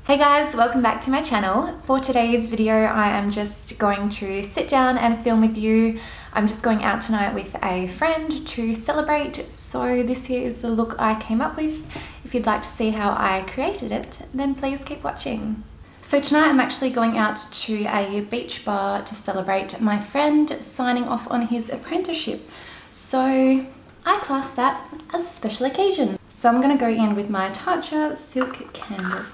Hey guys, welcome back to my channel. For today's video, I am just going to sit down and film with you. I'm just going out tonight with a friend to celebrate. So this here is the look I came up with. If you'd like to see how I created it, then please keep watching. So tonight I'm actually going out to a beach bar to celebrate my friend signing off on his apprenticeship. So I class that as a special occasion. So I'm gonna go in with my Tatcha silk canvas.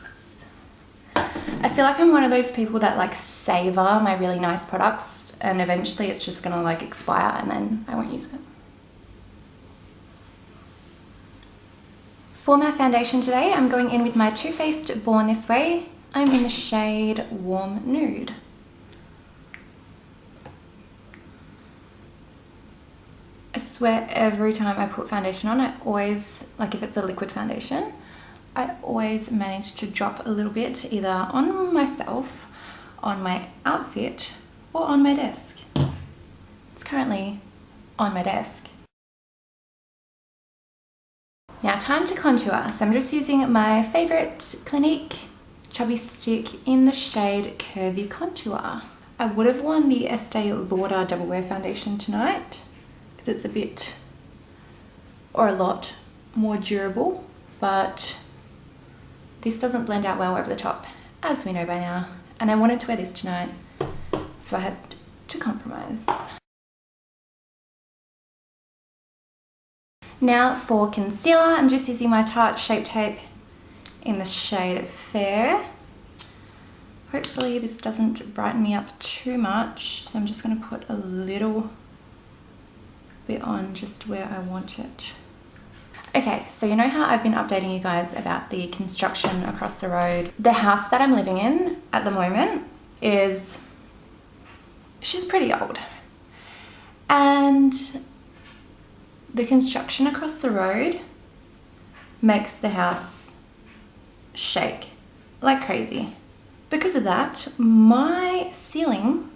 I feel like I'm one of those people that like savor my really nice products and eventually it's just gonna like expire and then I won't use it. For my foundation today, I'm going in with my Too Faced Born This Way. I'm in the shade Warm Nude. I swear every time I put foundation on, I always, like if it's a liquid foundation, I always manage to drop a little bit either on myself, on my outfit, or on my desk. It's currently on my desk. Now time to contour. So I'm just using my favorite Clinique Chubby Stick in the shade Curvy Contour. I would have worn the Estee Lauder Double Wear Foundation tonight because it's a bit, or a lot, more durable, but this doesn't blend out well over the top, as we know by now, and I wanted to wear this tonight, so I had to compromise. Now for concealer, I'm just using my Tarte Shape Tape in the shade Fair. Hopefully this doesn't brighten me up too much, so I'm just going to put a little bit on just where I want it. Okay, so you know how I've been updating you guys about the construction across the road? The house that I'm living in at the moment she's pretty old. And the construction across the road makes the house shake like crazy. Because of that, my ceiling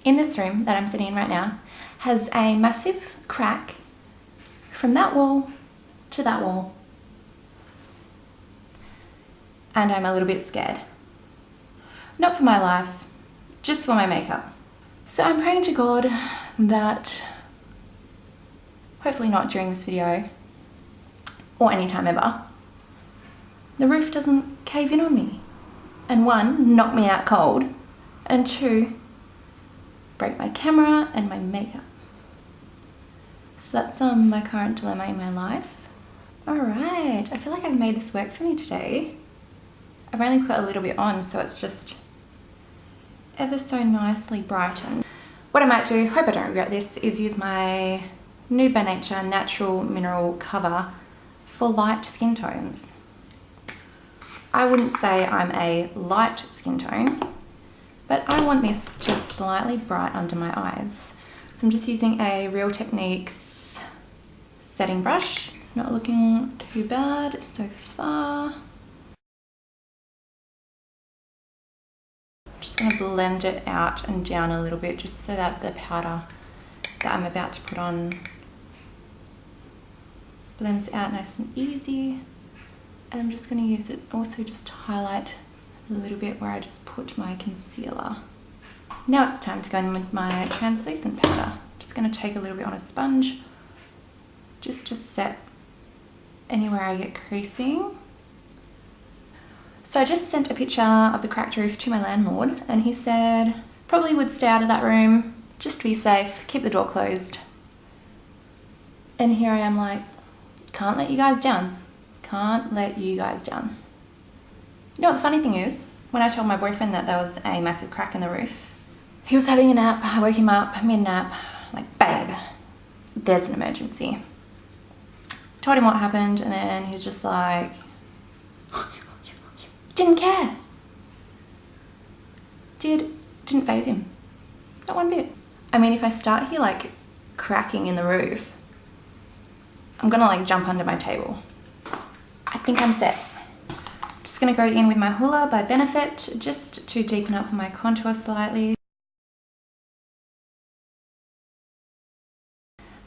in this room that I'm sitting in right now has a massive crack from that wall to that wall, and I'm a little bit scared. Not for my life, just for my makeup. So I'm praying to God that, hopefully not during this video or any time ever, the roof doesn't cave in on me and one, knock me out cold, and two, break my camera and my makeup. So that's my current dilemma in my life. Alright, I feel like I've made this work for me today. I've only put a little bit on, so it's just ever so nicely brightened. What I might do, hope I don't regret this, is use my Nude by Nature Natural Mineral Cover for light skin tones. I wouldn't say I'm a light skin tone, but I want this just slightly bright under my eyes. So I'm just using a Real Techniques setting brush. It's not looking too bad so far. Just going to blend it out and down a little bit just so that the powder that I'm about to put on blends out nice and easy. And I'm just going to use it also just to highlight a little bit where I just put my concealer. Now it's time to go in with my translucent powder. Just going to take a little bit on a sponge just to set anywhere I get creasing. So I just sent a picture of the cracked roof to my landlord and he said probably would stay out of that room, just to be safe, keep the door closed. And here I am like, can't let you guys down. Can't let you guys down. You know what the funny thing is? When I told my boyfriend that there was a massive crack in the roof, he was having a nap. I woke him up mid-nap, like, babe, there's an emergency. Told him what happened and then he's just like, didn't care. Didn't faze him. Not one bit. I mean, if I start here like cracking in the roof, I'm gonna like jump under my table. I think I'm set. Just gonna go in with my Hoola by Benefit just to deepen up my contour slightly.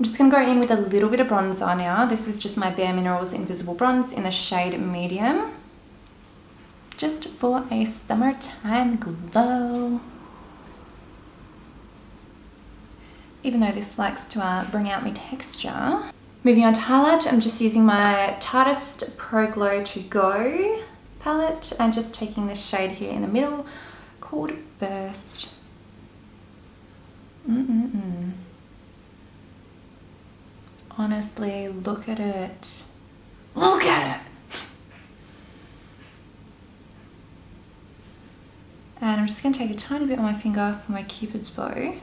I'm just going to go in with a little bit of bronzer now. This is just my Bare Minerals Invisible Bronze in the shade Medium. just for a summertime glow. Even though this likes to bring out my texture. Moving on to highlight, I'm just using my Tarteist Pro Glow To Go palette and just taking this shade here in the middle called Burst. Honestly, look at it. Look at it! And I'm just going to take a tiny bit on my finger for my Cupid's bow.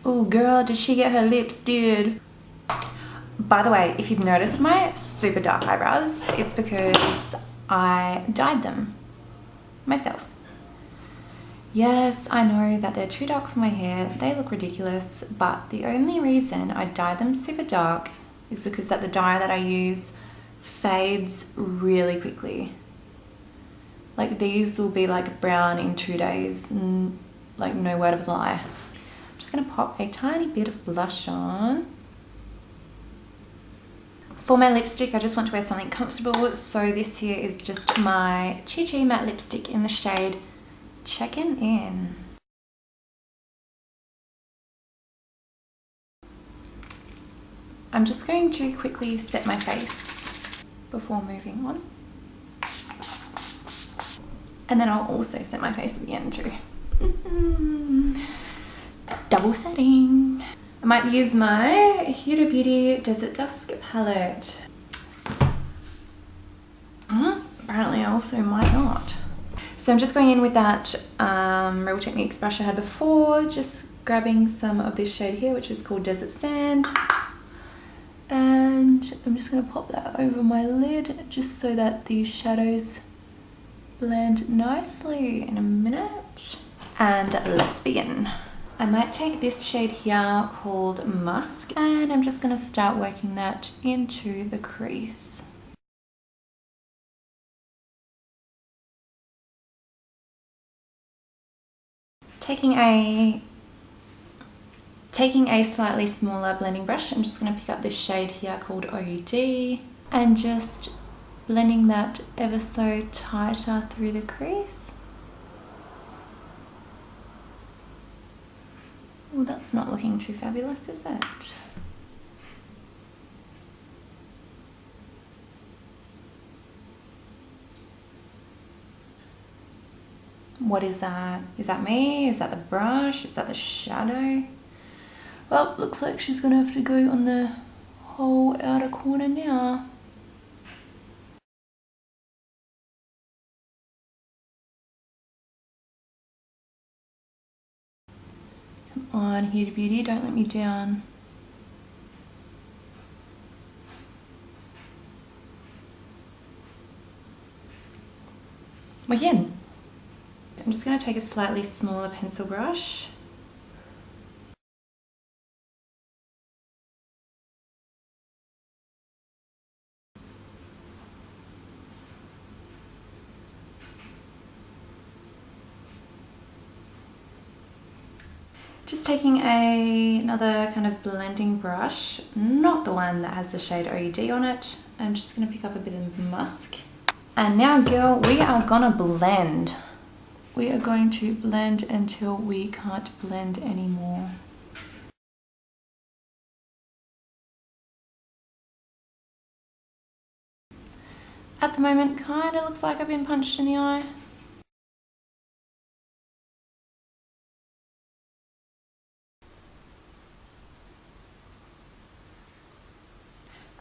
Oh girl, did she get her lips, dude? By the way, if you've noticed my super dark eyebrows, it's because I dyed them myself. Yes, I know that they're too dark for my hair. They look ridiculous, but the only reason I dyed them super dark is because that the dye that I use fades really quickly. Like these will be like brown in 2 days, like no word of a lie. I'm just going to pop a tiny bit of blush on. For my lipstick, I just want to wear something comfortable, so this here is just my Chi Chi matte lipstick in the shade Checkin' In. I'm just going to quickly set my face before moving on. And then I'll also set my face at the end too. Double setting. I might use my Huda Beauty Desert Dusk palette. Apparently I also might not. So I'm just going in with that Real Techniques brush I had before, just grabbing some of this shade here, which is called Desert Sand. And I'm just going to pop that over my lid just so that these shadows blend nicely in a minute. And let's begin. I might take this shade here called Musk, and I'm just going to start working that into the crease. Taking a slightly smaller blending brush, I'm just going to pick up this shade here called OUD and just blending that ever so tighter through the crease. Well, that's not looking too fabulous, is it? What is that? Is that me? Is that the brush? Is that the shadow? Well, looks like she's gonna have to go on the whole outer corner now. Come on, Huda Beauty, don't let me down. Again. I'm just going to take a slightly smaller pencil brush. Just taking another kind of blending brush, not the one that has the shade OUD on it. I'm just going to pick up a bit of Musk. And now, girl, we are gonna blend. We are going to blend until we can't blend anymore. At the moment, kind of looks like I've been punched in the eye.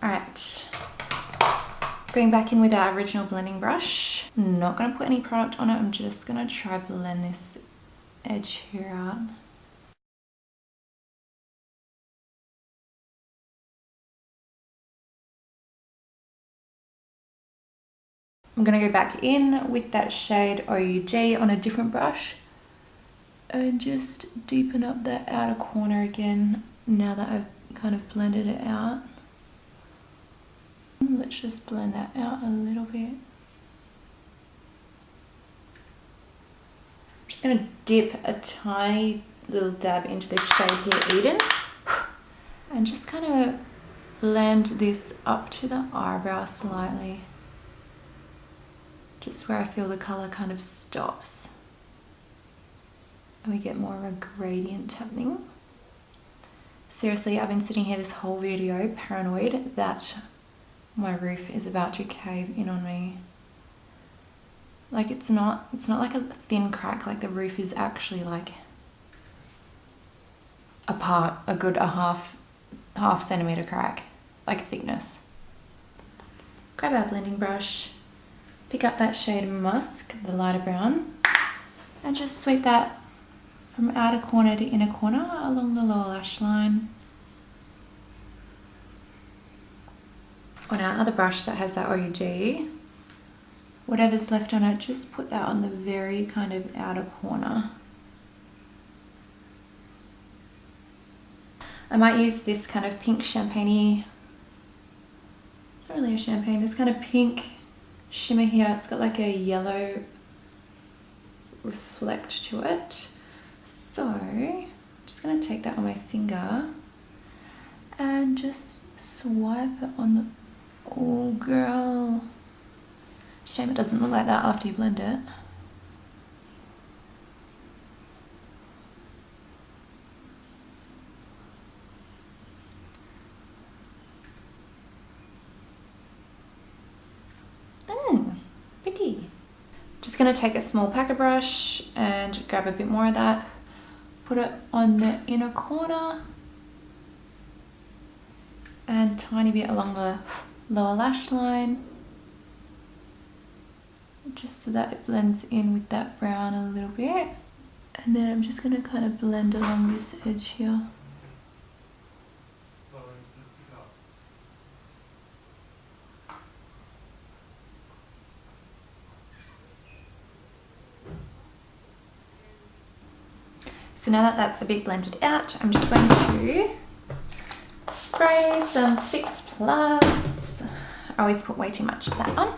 Alright, going back in with our original blending brush. Not going to put any product on it, I'm just going to try blend this edge here out. I'm going to go back in with that shade OUD on a different brush and just deepen up that outer corner again now that I've kind of blended it out. Let's just blend that out a little bit. I'm just going to dip a tiny little dab into this shade here, Eden, and just kind of blend this up to the eyebrow slightly. just where I feel the colour kind of stops. And we get more of a gradient happening. Seriously, I've been sitting here this whole video paranoid that my roof is about to cave in on me. Like it's not like a thin crack, like the roof is actually like apart a good half centimetre crack, like thickness. Grab our blending brush, pick up that shade Musk, the lighter brown, and just sweep that from outer corner to inner corner along the lower lash line. On our other brush that has that OG, whatever's left on it, just put that on the very kind of outer corner. I might use this kind of pink champagne-y, it's not really a champagne, this kind of pink shimmer here. It's got like a yellow reflect to it. So I'm just going to take that on my finger and just swipe it on the, oh girl, shame it doesn't look like that after you blend it. Pretty. Just going to take a small packer brush and grab a bit more of that, put it on the inner corner and tiny bit along the lower lash line, just so that it blends in with that brown a little bit. And then I'm just going to kind of blend along this edge here. So now that that's a bit blended out, I'm just going to spray some Fix Plus. I always put way too much of that on.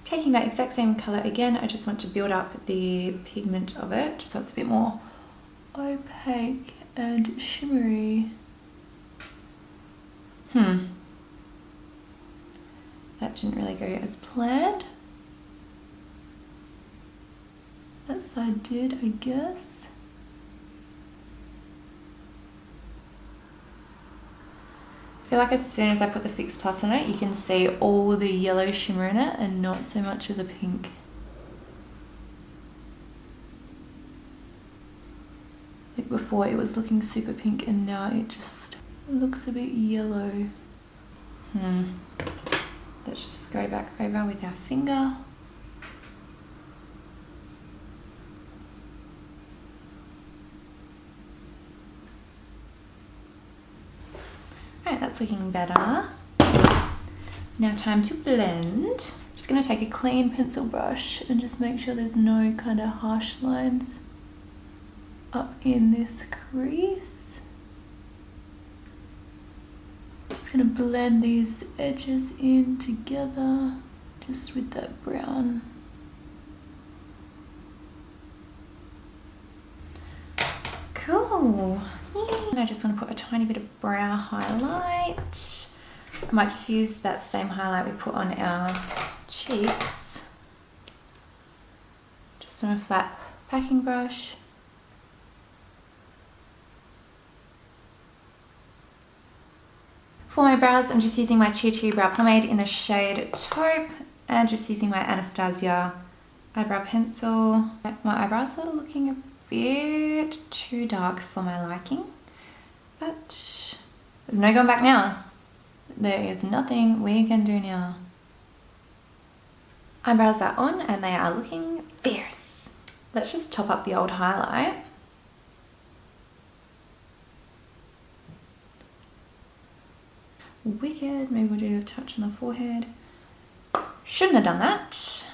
Taking that exact same colour again, I just want to build up the pigment of it so it's a bit more opaque and shimmery. That didn't really go as planned. That side did, I guess. I feel like as soon as I put the Fix Plus on it, you can see all the yellow shimmer in it and not so much of the pink. Like before it was looking super pink and now it just looks a bit yellow. Let's just go back over with our finger. Alright, that's looking better. Now time to blend. Just going to take a clean pencil brush and just make sure there's no kind of harsh lines up in this crease. Just going to blend these edges in together just with that brown. Cool. And I just want to put a tiny bit of brow highlight. I might just use that same highlight we put on our cheeks. Just on a flat packing brush. For my brows, I'm just using my Chi Chi Brow Pomade in the shade Taupe and just using my Anastasia eyebrow pencil. My eyebrows are looking a bit too dark for my liking, but there's no going back now. There is nothing we can do now. Eyebrows are on and they are looking fierce. Let's just top up the old highlight. Wicked. Maybe we'll do a touch on the forehead. Shouldn't have done that.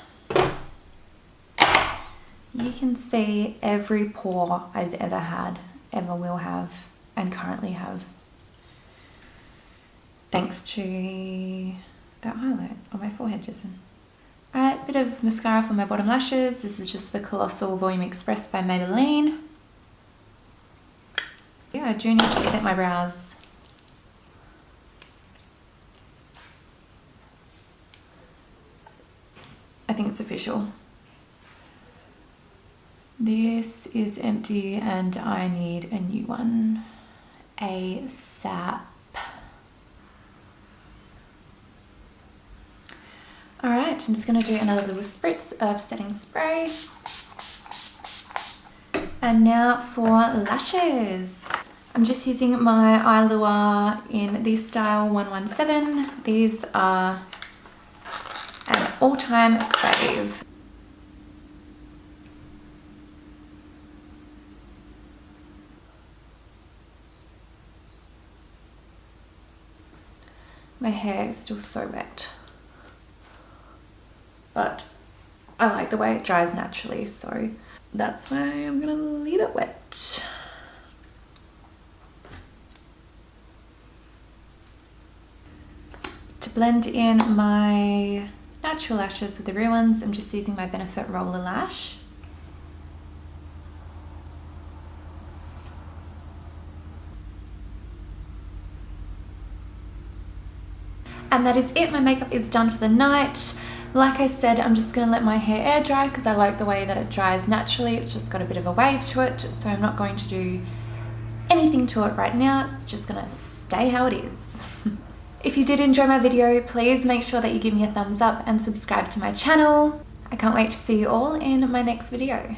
You can see every pore I've ever had, ever will have, and currently have, thanks to that highlight on my forehead just then. Alright, bit of mascara for my bottom lashes. This is just the Colossal Volume Express by Maybelline. Yeah, I do need to set my brows. I think it's official. This is empty and I need a new one ASAP. Alright, I'm just going to do another little spritz of setting spray. And now for lashes. I'm just using my eye lure in the style 117. These are an all-time fave. My hair is still so wet, but I like the way it dries naturally, so that's why I'm gonna leave it wet. To blend in my natural lashes with the real ones, I'm just using my Benefit Roller Lash. And that is it. My makeup is done for the night. Like I said, I'm just going to let my hair air dry because I like the way that it dries naturally. It's just got a bit of a wave to it, so I'm not going to do anything to it right now. It's just going to stay how it is. If you did enjoy my video, please make sure that you give me a thumbs up and subscribe to my channel. I can't wait to see you all in my next video.